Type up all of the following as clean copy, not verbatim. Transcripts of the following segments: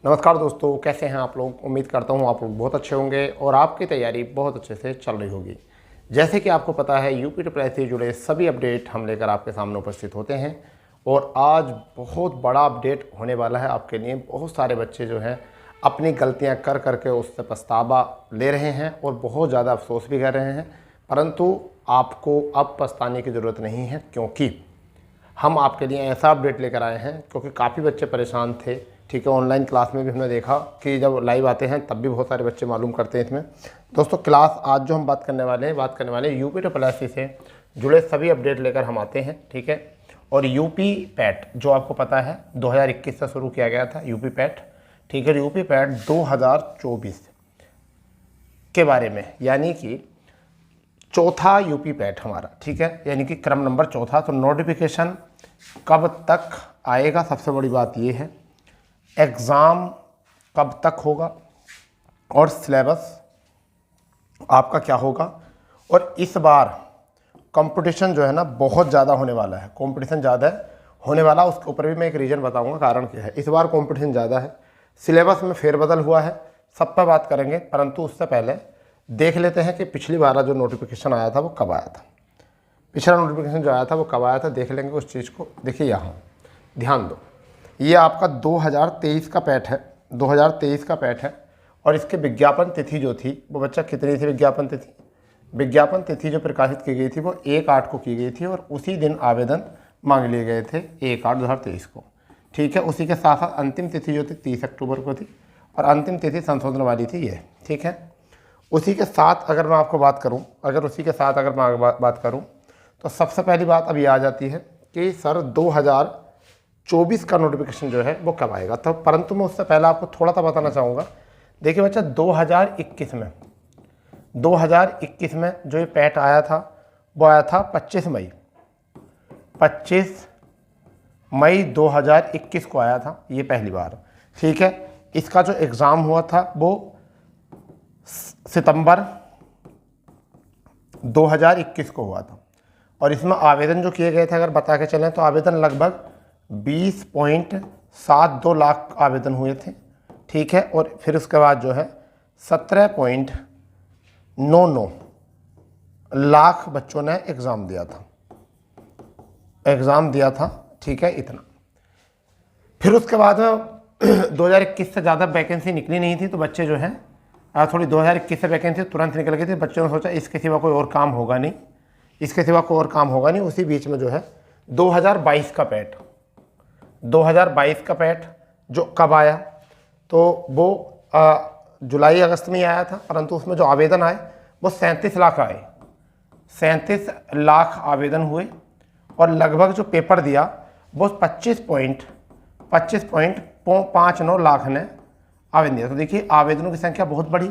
नमस्कार दोस्तों, कैसे हैं आप लोग। उम्मीद करता हूं आप लोग बहुत अच्छे होंगे और आपकी तैयारी बहुत अच्छे से चल रही होगी। जैसे कि आपको पता है, यूपी ट्रिपल से जुड़े सभी अपडेट हम लेकर आपके सामने उपस्थित होते हैं और आज बहुत बड़ा अपडेट होने वाला है आपके लिए। बहुत सारे बच्चे जो हैं अपनी गलतियां कर करके उससे पछतावा ले रहे हैं और बहुत ज़्यादा अफसोस भी कर रहे हैं, परंतु आपको अब पछताने की ज़रूरत नहीं है, क्योंकि हम आपके लिए ऐसा अपडेट लेकर आए हैं। क्योंकि काफ़ी बच्चे परेशान थे, ठीक है। ऑनलाइन क्लास में भी हमने देखा कि जब लाइव आते हैं तब भी बहुत सारे बच्चे मालूम करते हैं इसमें। दोस्तों, क्लास आज जो हम बात करने वाले हैं यूपी ट्रिपल एस से जुड़े सभी अपडेट लेकर हम आते हैं, ठीक है। और यूपी पैट जो आपको पता है 2021 से शुरू किया गया था यूपी पैट, ठीक है। यूपी पैट 2024 के बारे में, यानी कि चौथा यूपी पैट हमारा, ठीक है, यानी कि क्रम नंबर चौथा। तो नोटिफिकेशन कब तक आएगा, सबसे बड़ी बात ये है। एग्ज़ाम कब तक होगा और सिलेबस आपका क्या होगा। और इस बार कंपटीशन जो है ना बहुत ज़्यादा होने वाला है, कंपटीशन ज़्यादा होने वाला। उसके ऊपर भी मैं एक रीज़न बताऊंगा, कारण क्या है। इस बार कंपटीशन ज़्यादा है, सिलेबस में फेरबदल हुआ है, सब पर बात करेंगे। परंतु उससे पहले देख लेते हैं कि पिछली बार जो नोटिफिकेशन आया था वो कब आया था। पिछला नोटिफिकेशन जो आया था वो कब आया था, देख लेंगे उस चीज़ को। देखिए यहाँ ध्यान दो, ये आपका 2023 का पैट है, 2023 का पैट है। और इसके विज्ञापन तिथि जो थी वो बच्चा कितनी थी। विज्ञापन तिथि जो प्रकाशित की गई थी वो 1/8 को की गई थी और उसी दिन आवेदन मांग लिए गए थे 1/8/2023 को, ठीक है। उसी के साथ साथ अंतिम तिथि जो थी 30 अक्टूबर को थी और अंतिम तिथि संशोधन वाली थी ये, ठीक है। उसी के साथ अगर मैं आपको बात करूं, बात करूं तो सबसे पहली बात अभी आ जाती है कि सर 2024 का नोटिफिकेशन जो है वो कब आएगा। तो परंतु मैं उससे पहले आपको थोड़ा सा बताना चाहूँगा। देखिए बच्चा, 2021 में जो ये पैट आया था वो आया था 25 मई 2021 को आया था, ये पहली बार, ठीक है। इसका जो एग्ज़ाम हुआ था वो सितंबर 2021 को हुआ था। और इसमें आवेदन जो किए गए थे, अगर बता के चलें तो आवेदन लगभग 20.72 लाख आवेदन हुए थे, ठीक है। और फिर उसके बाद जो है 17.99 लाख बच्चों ने एग्ज़ाम दिया था, ठीक है, इतना। फिर उसके बाद में 2021 से ज़्यादा वैकेंसी निकली नहीं थी, तो बच्चे जो हैं थोड़ी 2021 से वैकेंसी तुरंत निकल गई थी। बच्चों ने सोचा इसके सिवा कोई और काम होगा नहीं, उसी बीच में जो है 2022 का पैट जो कब आया, तो वो जुलाई अगस्त में ही आया था। परंतु उसमें जो आवेदन आए वो 37 लाख आए, 37 लाख आवेदन हुए और लगभग जो पेपर दिया वो 25.59 लाख ने आवेदन दिया। तो देखिए आवेदनों की संख्या बहुत बड़ी।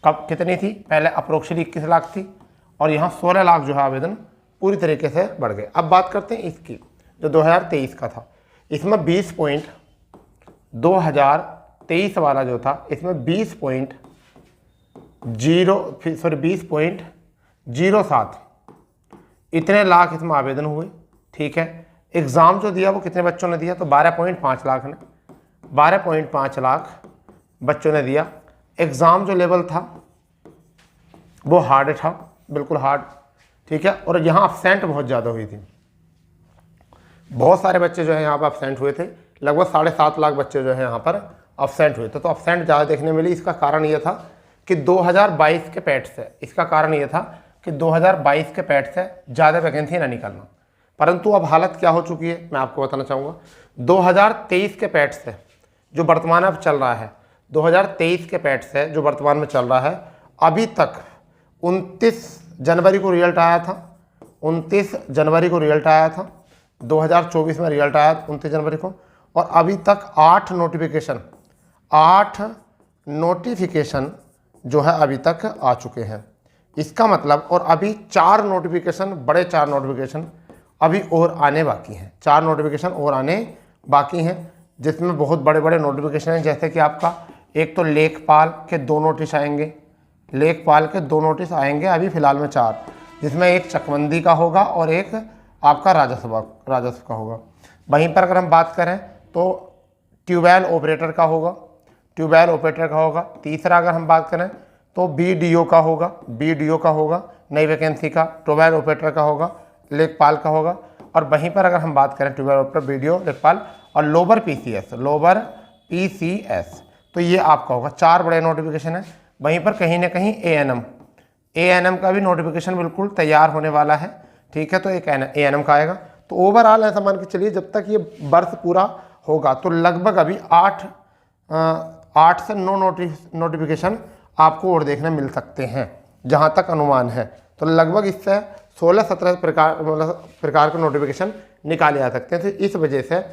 कब कितनी थी, पहले अप्रोक्सीमेटली 21 लाख थी और यहाँ 16 लाख जो है आवेदन पूरी तरीके से बढ़ गए। अब बात करते हैं इसकी, जो 2023 का था। इसमें 2023 वाला जो था, इसमें 20.07 इतने लाख इसमें आवेदन हुए, ठीक है। एग्ज़ाम जो दिया वो कितने बच्चों ने दिया, तो 12.5 लाख ने, 12.5 लाख बच्चों ने दिया। एग्ज़ाम जो लेवल था वो हार्ड था, बिल्कुल हार्ड, ठीक है। और यहाँ अब्सेंट बहुत ज़्यादा हुई थी, बहुत सारे बच्चे जो है यहाँ पर अब्सेंट हुए थे। लगभग 7.5 लाख बच्चे जो है यहाँ पर अब्सेंट हुए थे। तो अब्सेंट ज़्यादा देखने मिली। इसका कारण ये था कि 2022 के पैट से ज़्यादा वैकेंसी ना निकलना। परंतु अब हालत क्या हो चुकी है मैं आपको बताना चाहूँगा। 2023 के पैट से जो वर्तमान अब चल रहा है, 2023 के पैट से जो वर्तमान में चल रहा है, अभी तक 29 जनवरी को रिजल्ट आया था, 2024 में रिजल्ट आया 29 जनवरी को। और अभी तक 8 नोटिफिकेशन जो है अभी तक आ चुके हैं। इसका मतलब, और अभी 4 नोटिफिकेशन अभी और आने बाकी हैं, 4 नोटिफिकेशन और आने बाकी हैं, जिसमें बहुत बड़े बड़े नोटिफिकेशन हैं। जैसे कि आपका एक तो लेखपाल के 2 नोटिस आएंगे, अभी फ़िलहाल में 4, जिसमें एक चकबंदी का होगा और एक आपका राजस्व का होगा। वहीं पर अगर हम बात करें तो ट्यूबवेल ऑपरेटर का होगा, ट्यूबवेल ऑपरेटर का होगा। तीसरा अगर हम बात करें तो BDO का होगा, BDO का होगा नई वैकेंसी का, ट्यूबवेल ऑपरेटर का होगा, लेखपाल का होगा। और वहीं पर अगर हम बात करें ट्यूबवेल ऑपरेटर, BDO, लेखपाल और लोअर PCS, तो ये आपका होगा। 4 बड़े नोटिफिकेशन है। वहीं पर कहीं ना कहीं ANM का भी नोटिफिकेशन बिल्कुल तैयार होने वाला है, ठीक है। तो एक ANM का आएगा। तो ओवरऑल ऐसा मान के चलिए जब तक ये वर्ष पूरा होगा तो लगभग अभी 8 से 9 नोटिफिकेशन आपको और देखने मिल सकते हैं, जहाँ तक अनुमान है। तो लगभग इससे 16-17 प्रकार के नोटिफिकेशन निकाले जा सकते हैं। तो इस वजह से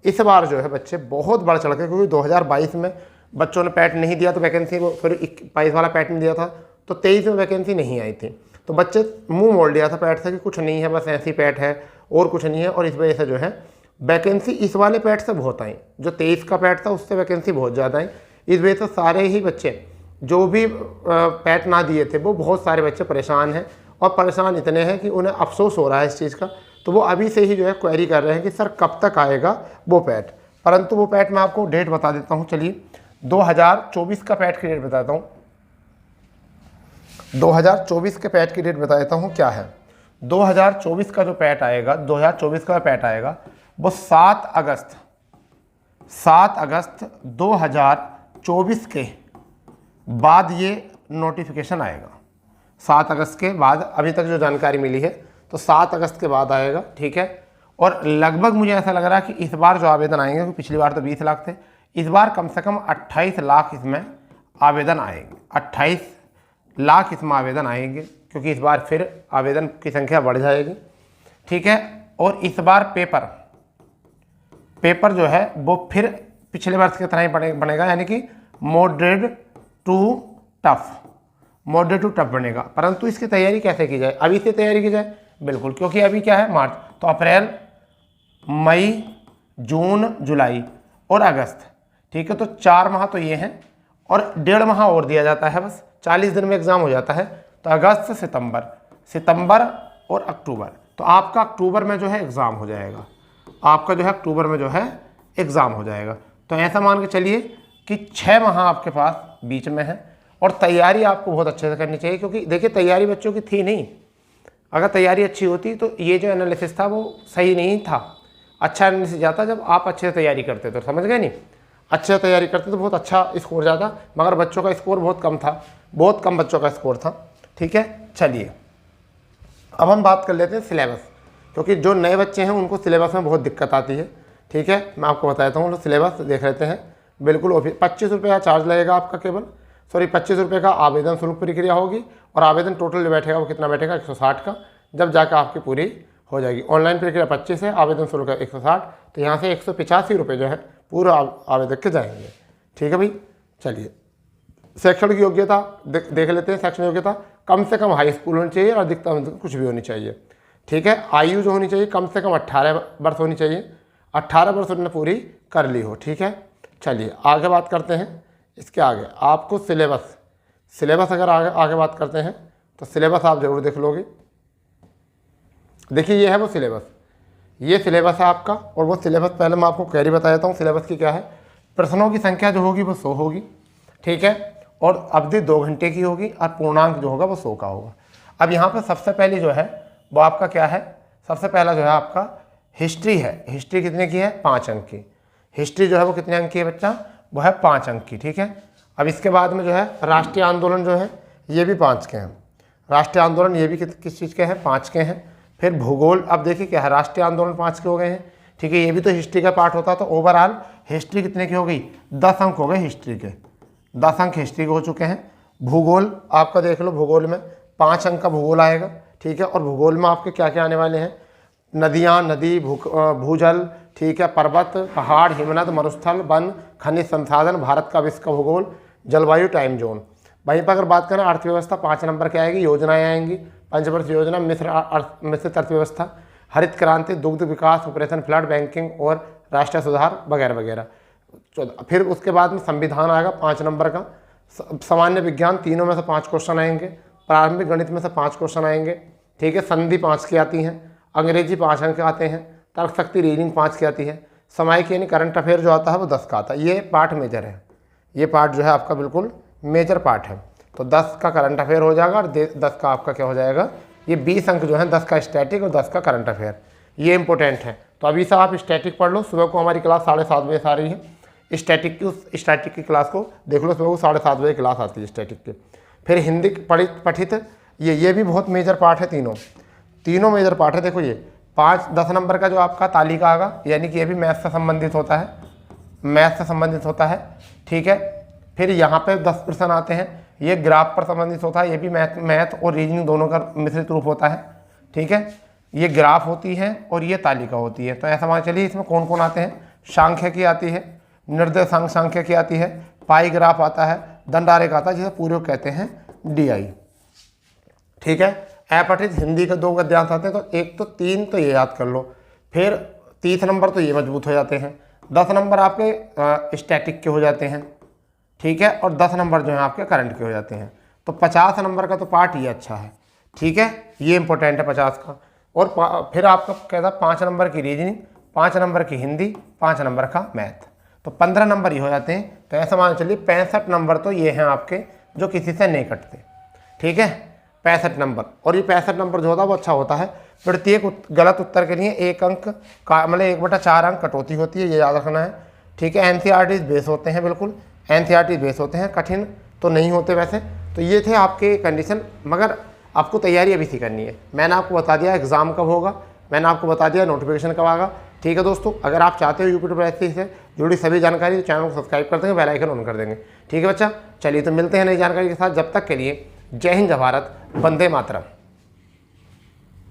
इस बार जो है बच्चे बहुत बढ़ चढ़ के, क्योंकि 2022 में बच्चों ने पैट नहीं दिया तो वैकेंसी, फिर 22 वाला पैट नहीं दिया था तो 23 में वैकेंसी नहीं आई थी। तो बच्चे मुंह मोड़ लिया था पैट से कि कुछ नहीं है, बस ऐसी पैट है और कुछ नहीं है। और इस वजह से जो है वैकेंसी इस वाले पैट से बहुत आई, जो 23 का पैट था उससे वैकेंसी बहुत ज़्यादा आई। इस वजह से सारे ही बच्चे जो भी पैट ना दिए थे वो बहुत सारे बच्चे परेशान हैं, और परेशान इतने हैं कि उन्हें अफसोस हो रहा है इस चीज़ का। तो वो अभी से ही जो है क्वेरी कर रहे हैं कि सर कब तक आएगा वो पैट। परंतु वो पैट मैं आपको डेट बता देता हूँ। चलिए 2024 का पैट की डेट बताता हूँ। 2024 के पैट की डेट बता देता हूँ क्या है। 2024 का जो पैट आएगा, 2024 का पैट आएगा वो 7 अगस्त 2024 के बाद ये नोटिफिकेशन आएगा। 7 अगस्त के बाद, अभी तक जो जानकारी मिली है तो 7 अगस्त के बाद आएगा, ठीक है। और लगभग मुझे ऐसा लग रहा है कि इस बार जो आवेदन आएंगे, क्योंकि पिछली बार तो 20 लाख थे, इस बार कम से कम 28 लाख इसमें आवेदन आएंगे। 28 लाख इसमें आवेदन आएंगे, क्योंकि इस बार फिर आवेदन की संख्या बढ़ जाएगी, ठीक है। और इस बार पेपर जो है वो फिर पिछले वर्ष की तरह ही बनेगा, यानी कि मॉडरेट टू टफ बनेगा। परंतु इसकी तैयारी कैसे की जाए, अभी से तैयारी की जाए? बिल्कुल, क्योंकि अभी क्या है मार्च, तो अप्रैल, मई, जून, जुलाई और अगस्त, ठीक है। तो 4 माह तो ये हैं और 1.5 माह और दिया जाता है, बस 40 दिन में एग्ज़ाम हो जाता है। तो अगस्त से सितंबर और अक्टूबर, तो आपका अक्टूबर में जो है एग्ज़ाम हो जाएगा, आपका जो है अक्टूबर में जो है एग्ज़ाम हो जाएगा। तो ऐसा मान के चलिए कि 6 माह आपके पास बीच में है, और तैयारी आपको बहुत अच्छे से करनी चाहिए। क्योंकि देखिए तैयारी बच्चों की थी नहीं, अगर तैयारी अच्छी होती तो ये जो एनालिसिस था वो सही नहीं था। अच्छा एनालिसिस जाता जब आप अच्छे से तैयारी करते, तो समझ गए नहीं, अच्छे से तैयारी करते तो बहुत अच्छा स्कोर जाता। मगर बच्चों का स्कोर बहुत कम था, बहुत कम बच्चों का स्कोर था, ठीक है। चलिए अब हम बात कर लेते हैं सिलेबस, क्योंकि जो नए बच्चे हैं उनको सिलेबस में बहुत दिक्कत आती है, ठीक है। मैं आपको बताता हूँ, सिलेबस देख लेते हैं। बिल्कुल 25 रुपये का चार्ज लगेगा आपका, 25 रुपये का आवेदन शुल्क प्रक्रिया होगी। और आवेदन टोटल जो बैठेगा वो कितना बैठेगा, 160 का, जब जाकर आपकी पूरी हो जाएगी। ऑनलाइन प्रक्रिया 25 है, आवेदन शुल्क 160, तो यहाँ से 185 रुपये जो है पूरा आवेदक के जाएंगे, ठीक है भाई। चलिए शैक्षणिक योग्यता देख लेते हैं। शैक्षणिक योग्यता कम से कम हाई स्कूल होनी चाहिए और अधिकतम कुछ भी होनी चाहिए, ठीक है। आयु जो होनी चाहिए कम से कम 18 वर्ष होनी चाहिए, 18 वर्ष उन्होंने पूरी कर ली हो, ठीक है। चलिए आगे बात करते हैं। इसके आगे आपको सिलेबस अगर आगे बात करते हैं तो सिलेबस आप जरूर देख लोगे। देखिए ये है वो सिलेबस, ये सिलेबस है आपका। और वो सिलेबस पहले मैं आपको क्वेरी बता देता हूँ सिलेबस की क्या है। प्रश्नों की संख्या जो होगी वो 100 होगी, ठीक है। और अवधि 2 घंटे की होगी, और पूर्णांक जो होगा वो 100 का होगा। अब यहाँ पर सबसे पहले जो है वो आपका क्या है, सबसे पहला जो है आपका हिस्ट्री है। हिस्ट्री कितने की है, 5 अंक की। हिस्ट्री जो है वो कितने अंक की है बच्चा, वो है 5 अंक की, ठीक है। अब इसके बाद में जो है राष्ट्रीय आंदोलन जो है ये भी 5 के हैं। राष्ट्रीय आंदोलन ये भी किस चीज़ के हैं, 5 के हैं। फिर भूगोल, अब देखिए क्या है, राष्ट्रीय आंदोलन 5 के हो गए हैं, ठीक है। ये भी तो हिस्ट्री का पार्ट होता है। तो ओवरऑल हिस्ट्री कितने की हो गई, 10 अंक हो गए हिस्ट्री के, 10 अंक हिस्ट्री के हो चुके हैं। भूगोल आपका देख लो, भूगोल में 5 अंक का भूगोल आएगा, ठीक है। और भूगोल में आपके क्या क्या आने वाले हैं, नदियाँ, नदी, भूजल, ठीक है, पर्वत, पहाड़, हिमनद, मरुस्थल, वन, खनिज संसाधन, भारत का विश्व का भूगोल, जलवायु, टाइम जोन। वहीं पर अगर बात करें अर्थव्यवस्था 5 नंबर के आएगी, योजनाएं आएंगी, पंचवर्ष योजना, मिश्रित अर्थव्यवस्था, हरित क्रांति, दुग्ध विकास, ऑपरेशन फ्लड, बैंकिंग और राष्ट्रीय सुधार वगैरह वगैरह। फिर उसके बाद में संविधान आएगा 5 नंबर का। सामान्य विज्ञान तीनों में से 5 क्वेश्चन आएंगे, प्रारंभिक गणित में से 5 क्वेश्चन आएंगे, ठीक है। संधि 5 की आती हैं, अंग्रेजी 5 अंक आते हैं, तर्क शक्ति रीजनिंग 5 की आती है, सामयिक यानी करंट अफेयर जो आता है वो 10 का आता है। ये पार्ट मेजर है, ये पार्ट जो है आपका बिल्कुल मेजर पार्ट है। तो 10 का करंट अफेयर हो जाएगा और 10 का आपका क्या हो जाएगा, ये 20 अंक जो है 10 का स्टैटिक और 10 का करंट अफेयर, ये इंपॉर्टेंट है। तो अभी से आप स्टैटिक पढ़ लो। सुबह को हमारी क्लास 7:30 बजे से आ रही है स्टैटिक की क्लास को देख लो। सुबह को 7:30 बजे क्लास आती है स्टैटिक की। फिर हिंदी पठित, ये भी बहुत मेजर पार्ट है। तीनों मेजर पार्ट है। देखो ये 5-10 नंबर का जो आपका तालिका आएगा, यानी कि ये भी मैथ से संबंधित होता है, मैथ से संबंधित होता है, ठीक है। फिर यहाँ पे 10 प्रश्न आते हैं, ये ग्राफ पर संबंधित होता है, ये भी मैथ और रीजनिंग दोनों का मिश्रित रूप होता है, ठीक है। ये ग्राफ होती है और ये तालिका होती है। तो ऐसा मान चलिए इसमें कौन कौन आते हैं, सांख्यिकी आती है, निर्देशांक सांख्यिकी आती है, पाई ग्राफ आता है, दंडारेख आता है, जिसे पूर्वक कहते हैं DI, ठीक है। अपठित हिंदी के 2 गद्यांश आते हैं, तो 1 तो 3 तो ये याद कर लो। फिर 30 नंबर तो ये मजबूत हो जाते हैं, 10 नंबर आपके स्टैटिक के हो जाते हैं, ठीक है, और 10 नंबर जो है आपके करंट के हो जाते हैं। तो 50 नंबर का तो पार्ट ये अच्छा है, ठीक है, ये इंपॉर्टेंट है 50 का। और फिर आपका कहता 5 नंबर की रीजनिंग, 5 नंबर की हिंदी, 5 नंबर का मैथ, तो 15 नंबर ये हो जाते हैं। तो ऐसा मान चलिए 65 नंबर तो ये हैं आपके जो किसी से नहीं कटते, ठीक है, 65 नंबर। और ये 65 नंबर जो होता है वो अच्छा होता है। प्रत्येक गलत उत्तर के लिए 1 अंक का मतलब 1/4 अंक कटौती होती है, ये याद रखना है, ठीक है। NCERT बेस होते हैं, बिल्कुल NCERT बेस होते हैं, कठिन तो नहीं होते वैसे। तो ये थे आपके कंडीशन, मगर आपको तैयारी अभी से करनी है। मैंने आपको बता दिया एग्ज़ाम कब होगा, मैंने आपको बता दिया नोटिफिकेशन कब आएगा, ठीक है दोस्तों। अगर आप चाहते हो यूपी ट्रिपल से जुड़ी सभी जानकारी, तो चैनल को सब्सक्राइब कर देंगे, बेल आइकन ऑन कर देंगे, ठीक है बच्चा। चलिए तो मिलते हैं नई जानकारी के साथ, जब तक के लिए जय हिंद, जय भारत, वंदे मातरम।